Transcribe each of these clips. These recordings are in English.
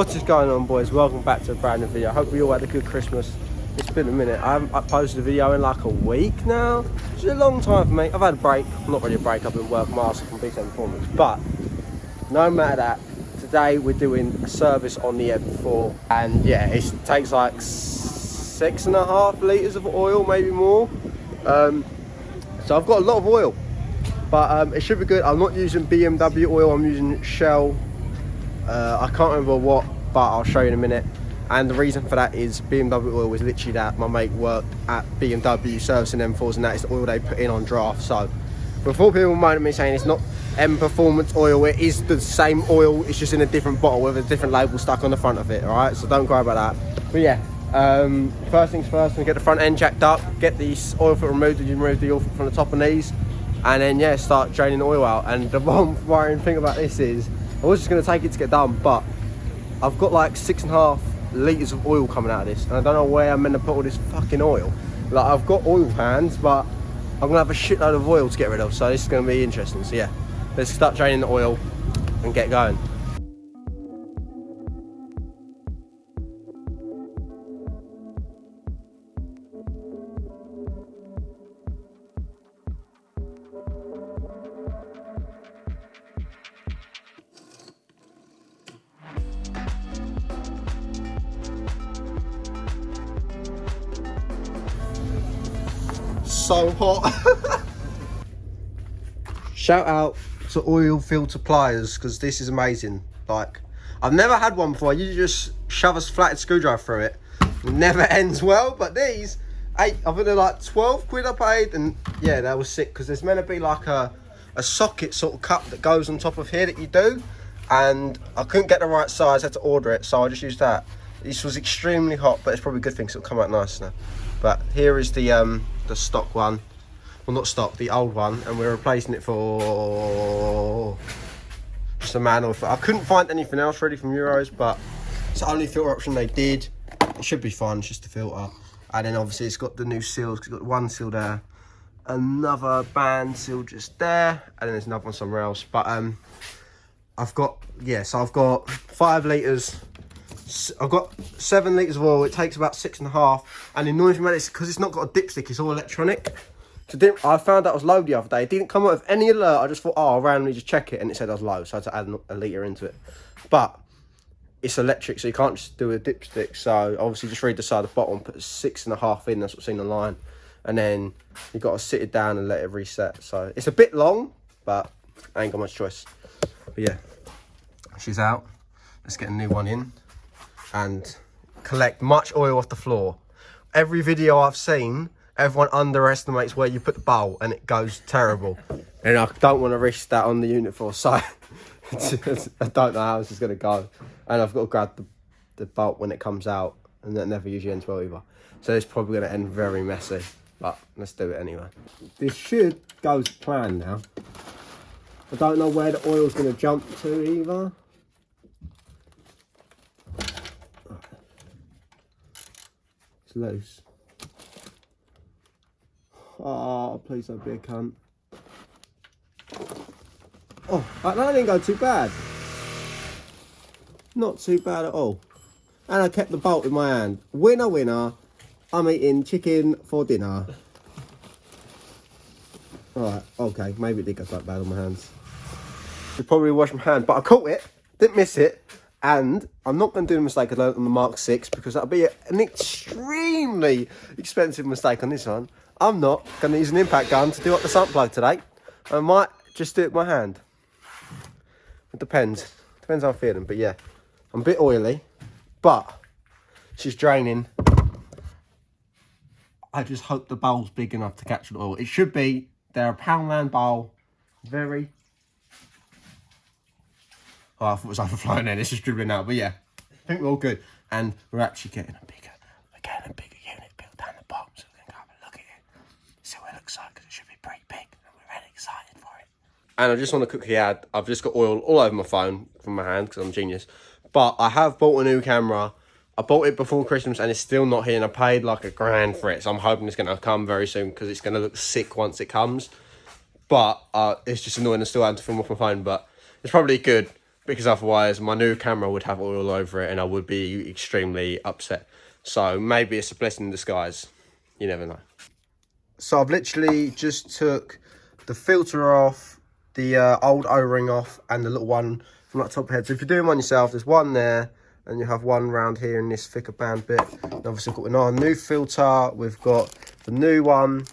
What is going on, boys? Welcome back to a brand new video. I hope we all had a good Christmas. It's been a minute. I haven't posted a video in like a week now. It's a long time for me. I've had a break. Not really a break. I've been working my ass off on B10 Performance. But no matter that, today we're doing a service on the M4. And yeah, it takes like 6.5 litres of oil, maybe more. So I've got a lot of oil. But it should be good. I'm not using BMW oil. I'm using Shell. I can't remember what, but I'll show you in a minute. And the reason for that is BMW oil was literally that. My mate worked at BMW servicing M4s, and that is the oil they put in on draft. So before people moan at me saying it's not M Performance oil, it is the same oil, it's just in a different bottle with a different label stuck on the front of it. All right, so don't cry about that. But yeah, first things first, we get the front end jacked up, get the oil filter removed. You remove the oil filter from the top of these, and then yeah, start draining the oil out. And the one worrying thing about this is I was just going to take it to get done, but I've got like 6.5 litres of oil coming out of this, and I don't know where I'm meant to put all this fucking oil. Like, I've got oil pans, but I'm going to have a shitload of oil to get rid of, so this is going to be interesting. So yeah, let's start draining the oil and get going. So hot. Shout out to oil filter pliers, because this is amazing. Like, I've never had one before. You just shove a flatted screwdriver through it. It never ends well, but these, I think they're like 12 quid I paid, and yeah, that was sick, because there's meant to be like a socket sort of cup that goes on top of here that you do, and I couldn't get the right size, I had to order it, so I just used that. This was extremely hot, but it's probably a good thing because it'll come out nice now. But here is the stock one. Well, not stock, the old one, and we're replacing it for just a manual. I couldn't find anything else really from Euros, but it's the only filter option they did. It should be fine, it's just a filter. And then obviously it's got the new seals, it's got one seal there, another band seal just there, and then there's another one somewhere else. But I've got 5 litres. I've got 7 litres of oil. It takes about 6.5. And the annoying thing about it is because it's not got a dipstick, it's all electronic. So I found that was low the other day. It didn't come up with any alert. I just thought, oh, I'll randomly just check it, and it said I was low, so I had to add a litre into it. But it's electric, so you can't just do a dipstick. So obviously just read the side of the bottom, put 6.5 in, that's what's seen online. And then you've got to sit it down and let it reset. So it's a bit long, but I ain't got much choice. But yeah, she's out. Let's get a new one in and collect much oil off the floor. Every video I've seen, everyone underestimates where you put the bowl and it goes terrible. And I don't want to risk that on the unit force, so I don't know how this is going to go. And I've got to grab the bolt when it comes out, and that never usually ends well either. So it's probably going to end very messy, but let's do it anyway. This should go to plan now. I don't know where the oil's going to jump to either. It's loose. Oh, please don't be a cunt. Oh, that didn't go too bad. Not too bad at all. And I kept the bolt in my hand. Winner, winner. I'm eating chicken for dinner. Alright, okay. Maybe it did go quite bad on my hands. Should probably wash my hand. But I caught it. Didn't miss it. And I'm not going to do the mistake I learned on the Mark 6, because that'll be an extremely expensive mistake on this one. I'm not going to use an impact gun to do up the sump plug today. I might just do it with my hand. It depends. Depends how I'm feeling. But yeah, I'm a bit oily, but she's draining. I just hope the bowl's big enough to catch the oil. It should be. They're a Poundland bowl. Very... Oh, I thought it was overflowing there. This is dribbling out. But yeah, I think we're all good. And we're actually getting a bigger unit built down the bottom, so we can go have a look at it. See what it looks like, because it should be pretty big. And we're really excited for it. And I just want to quickly add, I've just got oil all over my phone from my hand, because I'm a genius. But I have bought a new camera. I bought it before Christmas, and it's still not here. And I paid like £1,000 for it. So I'm hoping it's going to come very soon, because it's going to look sick once it comes. But it's just annoying. I still have to film off my phone, but it's probably good. because otherwise my new camera would have oil over it and I would be extremely upset. So maybe it's a blessing in disguise. You never know. So I've literally just took the filter off, the old O-ring off, and the little one from that top head. So if you're doing one yourself, there's one there, and you have one round here in this thicker band bit. And obviously we've got our new filter, we've got the new one,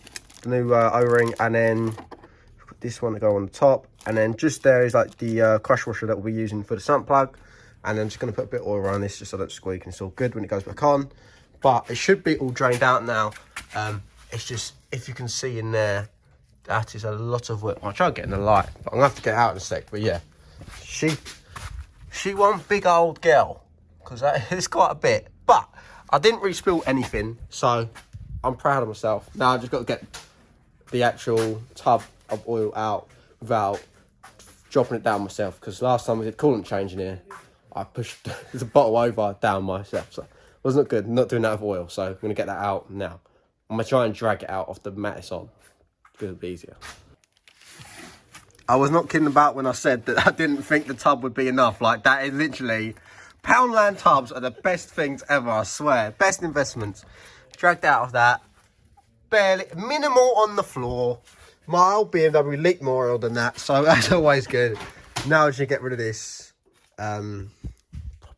the new O-ring, and then we've got this one to go on the top. And then just there is like the crush washer that we'll be using for the sump plug. And I'm just going to put a bit of oil around this just so it don't squeak, and it's all good when it goes back on. But it should be all drained out now. It's just, if you can see in there, that is a lot of work. I'll try and get in the light, but I'm going to have to get out in a sec. But yeah, she one big old girl, because that is quite a bit. But I didn't really spill anything, so I'm proud of myself. Now I just got to get the actual tub of oil out without dropping it down myself, because last time we did coolant change in here, I pushed the bottle over down myself, so it wasn't good. I'm not doing that with oil, so I'm going to get that out now. I'm going to try and drag it out off the mat it's on, because it'll be easier. I was not kidding about when I said that I didn't think the tub would be enough. Like, that is literally, Poundland tubs are the best things ever, I swear. Best investments. Dragged out of that. Barely, minimal on the floor. My old BMW leaked more oil than that, so that's always good. Now I should get rid of this. Probably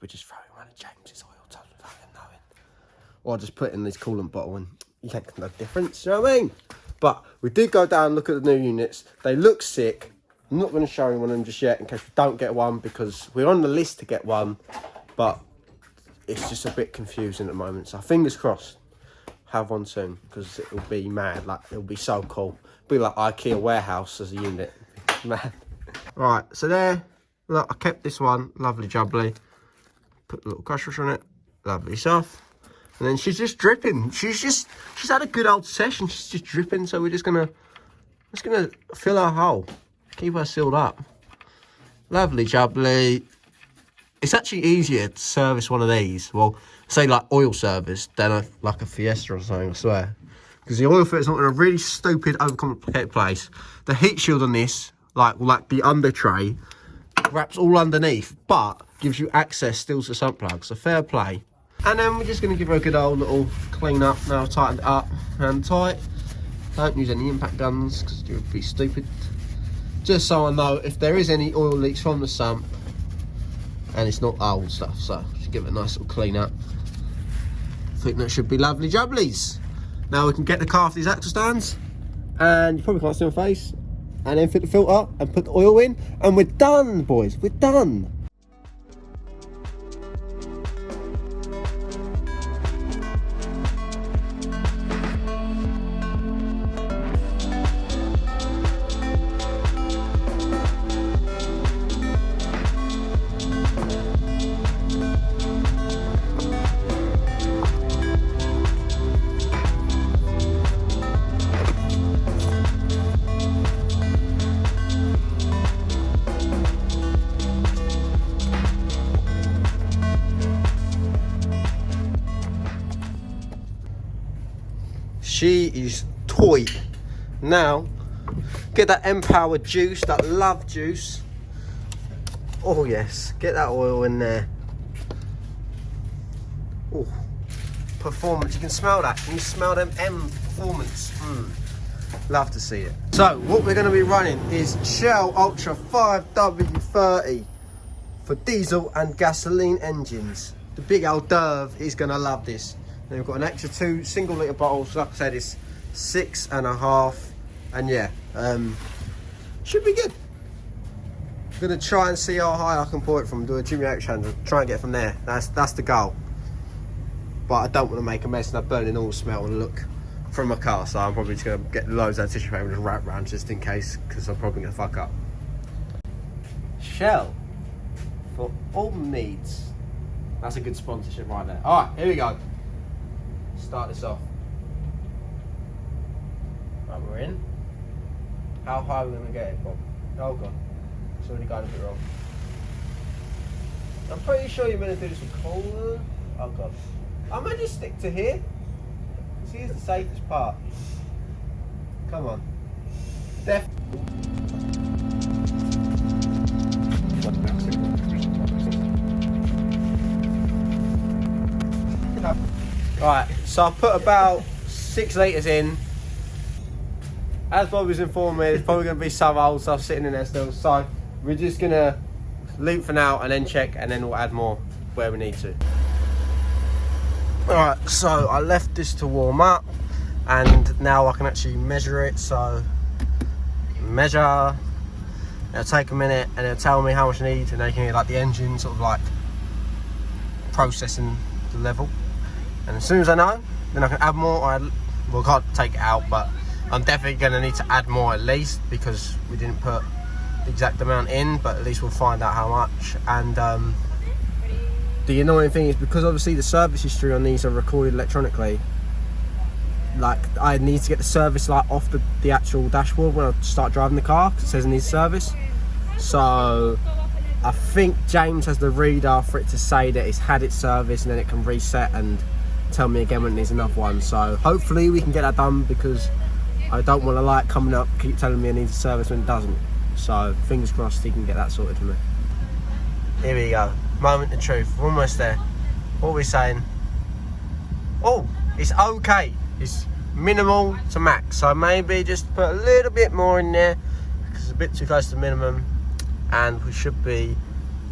just throw it around James's oil tub without him knowing. Or just put it in this coolant bottle and you can't no difference, you know what I mean? But we did go down and look at the new units. They look sick. I'm not going to show you one of them just yet in case we don't get one, because we're on the list to get one, but it's just a bit confusing at the moment. So fingers crossed, have one soon, because it'll be mad. Like, it'll be so cool. It'll be like IKEA warehouse as a unit. Mad. Right, so there. Look, I kept this one, lovely jubbly. Put a little crush washer on it, lovely stuff. And then she's just dripping. She's had a good old session. She's just dripping. So we're just gonna fill her hole, keep her sealed up. Lovely jubbly. It's actually easier to service one of these. Well, say like oil service than like a Fiesta or something, I swear. Because the oil filter's not in a really stupid, overcomplicated place. The heat shield on this, like the under tray, wraps all underneath, but gives you access still to sump plugs, so fair play. And then we're just going to give her a good old little clean up. Now I've tightened it up and tight. Don't use any impact guns because it would be stupid. Just so I know if there is any oil leaks from the sump and it's not old stuff, so just give it a nice little clean up. I think that should be lovely jubblies. Now we can get the car off these axle stands, and you probably can't see my face, and then fit the filter and put the oil in, and we're done, boys, we're done. She is toy. Now, get that empowered juice, that love juice. Oh yes, get that oil in there. Oh, performance, you can smell that. Can you smell them performance? Love to see it. So, what we're gonna be running is Shell Ultra 5W30 for diesel and gasoline engines. The big old Derv is gonna love this. Then we've got an extra 2 single litre bottles. Like I said, it's 6.5, and yeah, should be good. I'm gonna try and see how high I can pour it from. Do a Jimmy Oak challenge. Try and get it from there. That's the goal. But I don't want to make a mess and I'm burning all the smell and look from my car. So I'm probably just gonna get loads of tissue paper and just wrap around just in case, because I'm probably gonna fuck up. Shell for all needs. That's a good sponsorship right there. All right, here we go. Start this off. Right, we're in. How high are we gonna get it, Bob? Oh god, it's already going a bit wrong. I'm pretty sure you're gonna do this with cola. Oh god, I'm gonna just stick to here. This here's the safest part. Come on. Right, so I put about 6 litres in. As Bob was informing me, it's probably going to be some old stuff sitting in there still. So we're just going to leave for now and then check, and then we'll add more where we need to. Alright, so I left this to warm up, and now I can actually measure it. So measure, it'll take a minute and it'll tell me how much I need, and then you can hear like the engine sort of like processing the level. And as soon as I know, then I can add more. Well, I can't take it out, but I'm definitely going to need to add more at least, because we didn't put the exact amount in, but at least we'll find out how much. And the annoying thing is, because obviously the service history on these are recorded electronically, like I need to get the service light off the actual dashboard when I start driving the car, because it says it needs service. So I think James has the reader for it to say that it's had its service, and then it can reset and tell me again when it needs another one. So hopefully we can get that done, because I don't want to like coming up keep telling me it needs a service when it doesn't. So fingers crossed he can get that sorted for me. Here we go, moment of truth. We're almost there. What are we saying? Oh, it's okay. It's minimal to max, so maybe just put a little bit more in there, because it's a bit too close to minimum, and we should be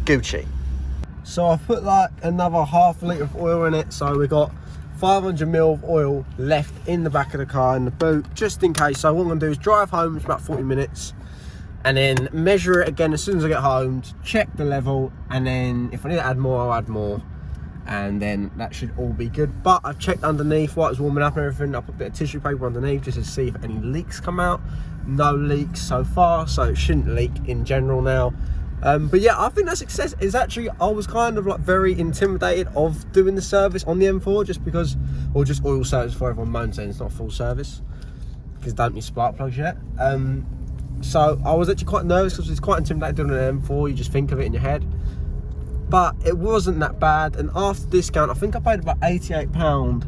Gucci. So I've put like another half a litre of oil in it, so we've got 500ml of oil left in the back of the car in the boot, just in case. So what I'm going to do is drive home, it's about 40 minutes, and then measure it again as soon as I get home, check the level, and then if I need to add more, I'll add more, and then that should all be good. But I've checked underneath while it's warming up and everything. I put a bit of tissue paper underneath just to see if any leaks come out. No leaks so far, so it shouldn't leak in general now. But yeah, I think that success is actually, I was kind of like very intimidated of doing the service on the M4, just because, or just oil service for everyone moans saying it's not full service, because don't need spark plugs yet. So I was actually quite nervous, because it's quite intimidating doing an M4, you just think of it in your head. But it wasn't that bad, and after discount, I think I paid about £88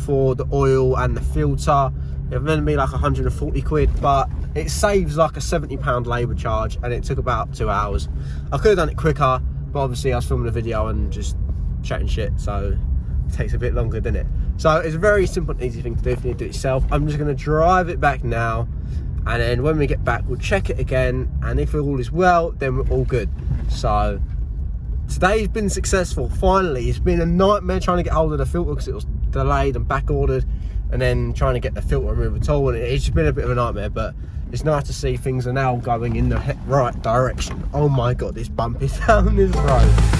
for the oil and the filter. It was meant to be like 140 quid, but it saves like a £70 labour charge, and it took about 2 hours. I could have done it quicker, but obviously I was filming a video and just chatting shit, so it takes a bit longer, doesn't it? So it's a very simple and easy thing to do if you need to do it yourself. I'm just going to drive it back now, and then when we get back, we'll check it again, and if all is well, then we're all good. So today's been successful, finally. It's been a nightmare trying to get hold of the filter, because it was delayed and back ordered, and then trying to get the filter removal tool, and it's just been a bit of a nightmare. But it's nice to see things are now going in the right direction. Oh my god, this bump is down this road.